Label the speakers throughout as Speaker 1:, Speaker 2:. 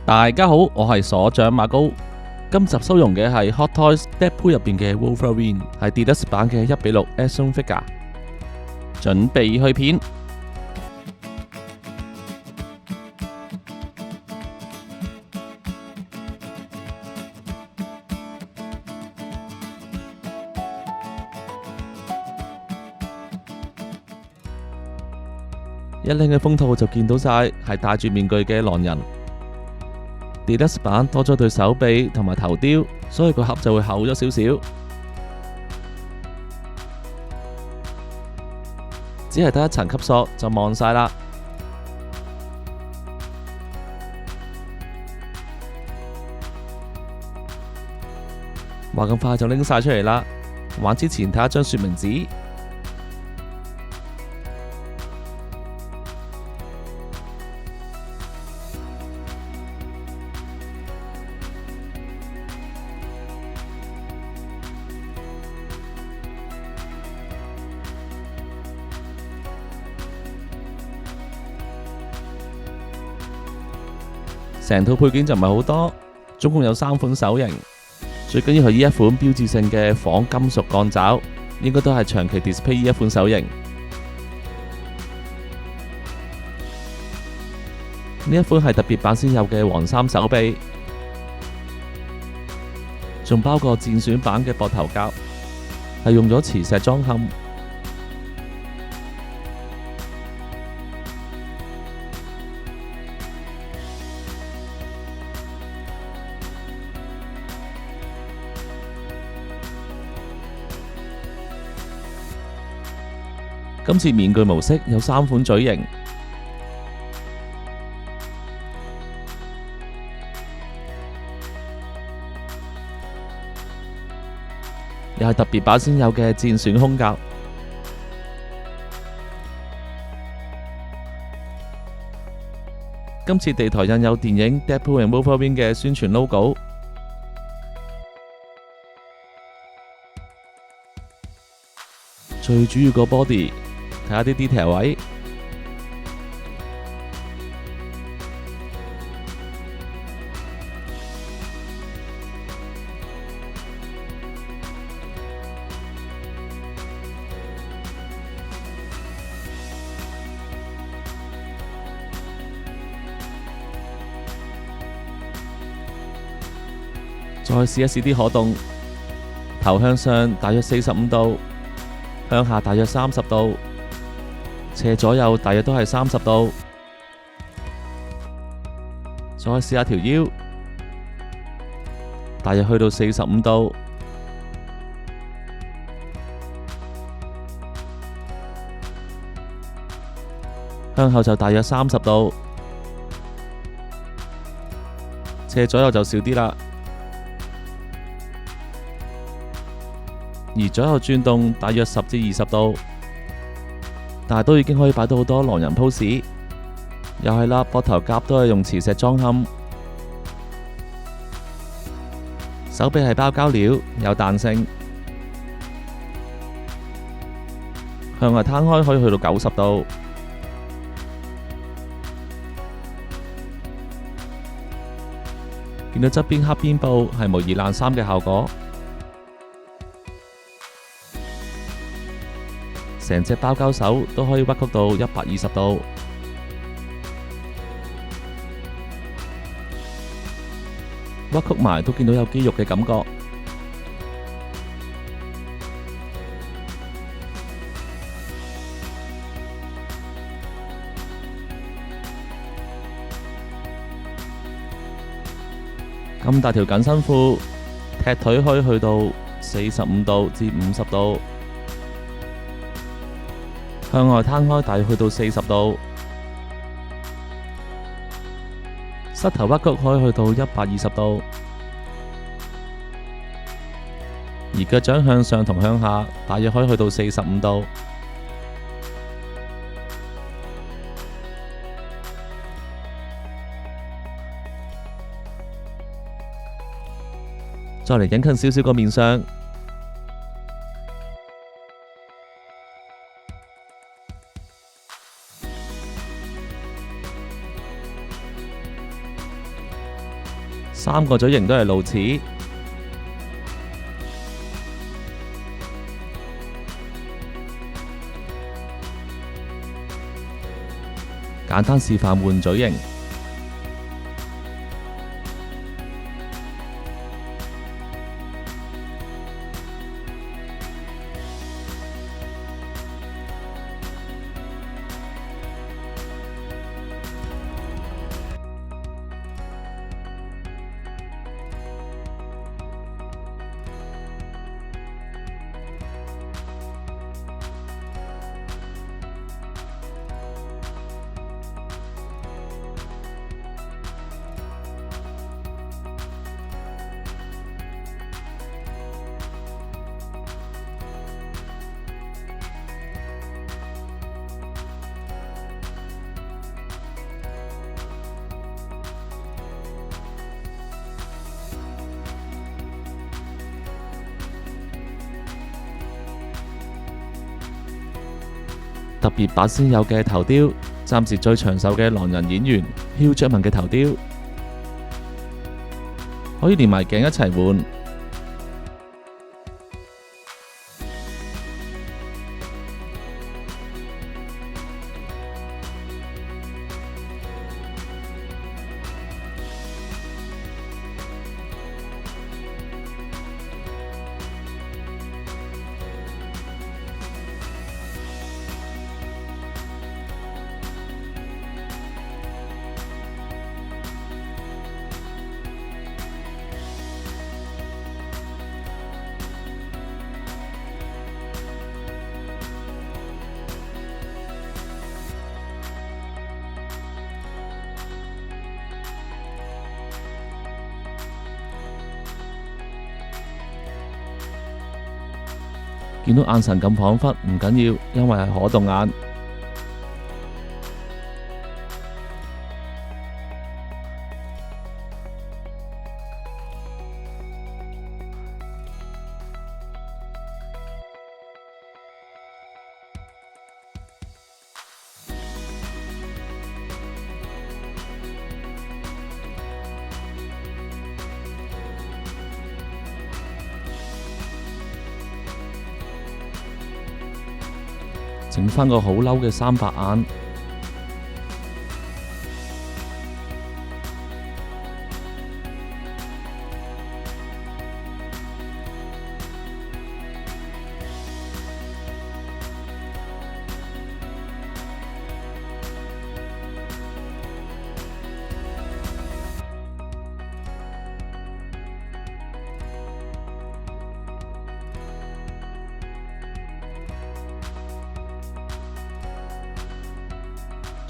Speaker 1: 大家好，我係所長馬高。今集收容嘅係 Hot Toys Deadpool 入邊嘅 Wolverine，係 Deluxe 版嘅1:6 Action Figure， 準備去片。一拎嘅封套就見到晒係戴住面具嘅狼人。Deluxe 版多咗對手臂同埋頭雕，所以個盒就會厚咗少少。只係得一層級索就望晒啦。話咁快就拎晒出嚟啦！玩之前睇一張說明紙。成套配件就唔係好多，總共有3款手型，最緊要係呢一款標誌性嘅仿金屬鋼爪，應該都係長期 display 呢一款手型。呢一款係特別版先有嘅黃衫手臂，仲包個戰選版嘅膊頭甲，係用咗磁石裝嵌。今次面具模式有3款嘴型，又係特別版先有嘅戰選胸甲。今次地台印有電影《Deadpool and Wolverine》嘅宣傳 logo。最主要個 body。睇下啲 detail 位，再試一試啲可動，頭向上大約45度，向下大約30度。斜左右大約都係30度，再試下條腰，大約去到45度，向後就大約30度，斜左右就少啲啦，而左右轉動大約10至20度。但係都已經可以擺到好多狼人 pose， 又係啦，膊頭甲都係用磁石裝嵌，手臂係包膠料，有彈性，向外攤開可以去到90度，見到側邊黑邊布係模擬爛衫嘅效果。成隻包膠手都可以屈曲到120度，屈曲埋都見到有肌肉嘅感覺。咁大條緊身褲，踢腿可以去到45度至50度。向外攤開大約去到40度，膝頭屈曲可以去到120度，而腳掌向上同向下大約可以去到45度。再嚟影近少少個面相。三個嘴型都係露齒。簡單示範換嘴型。特別把先有嘅頭雕，暫時最長壽嘅狼人演員Hugh Jackman嘅頭雕，可以連埋頸一齊換。見到眼神咁彷彿唔緊要，因為係可動眼。整返個好嬲嘅三白眼，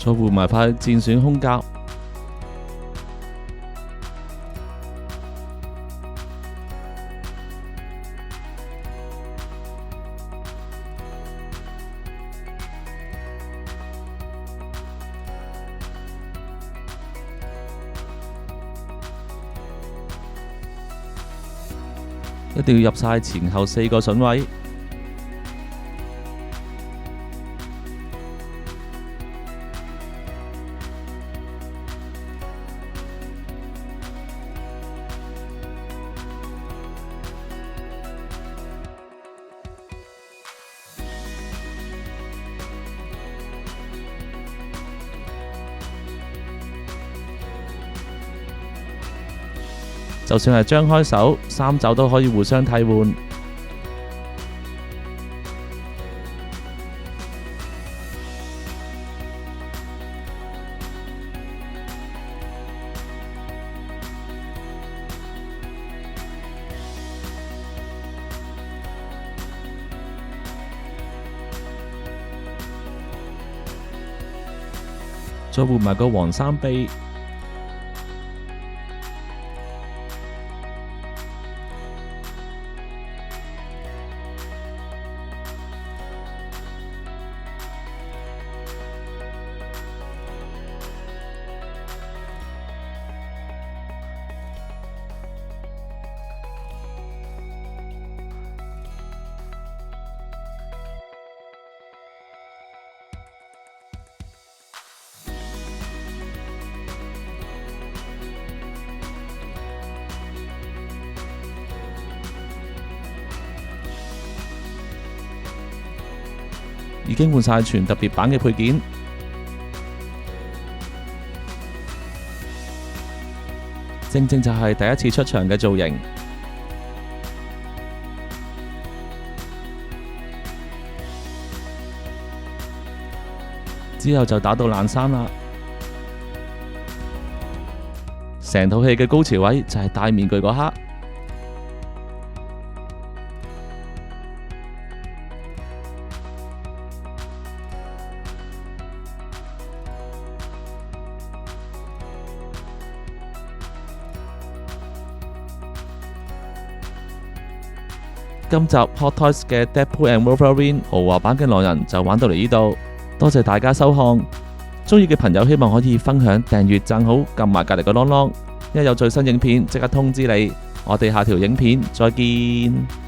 Speaker 1: 再換埋塊戰損胸甲，一定要入晒前後4個筍位。就算係張開手，三爪都可以互相替換。再換埋個黃衫臂。已經換晒全特別版嘅配件。正正就係第一次出場嘅造型。之後就打到爛衫啦。成套戲嘅高潮位就係戴面具嗰刻。今集 Hot Toys 嘅 Deadpool and Wolverine 豪華版嘅狼人就玩到嚟呢度，多謝大家收看。鍾意嘅朋友希望可以分享、訂閱、讚好，撳埋隔籬個啷啷，一有最新影片即刻通知你。我哋下條影片再見。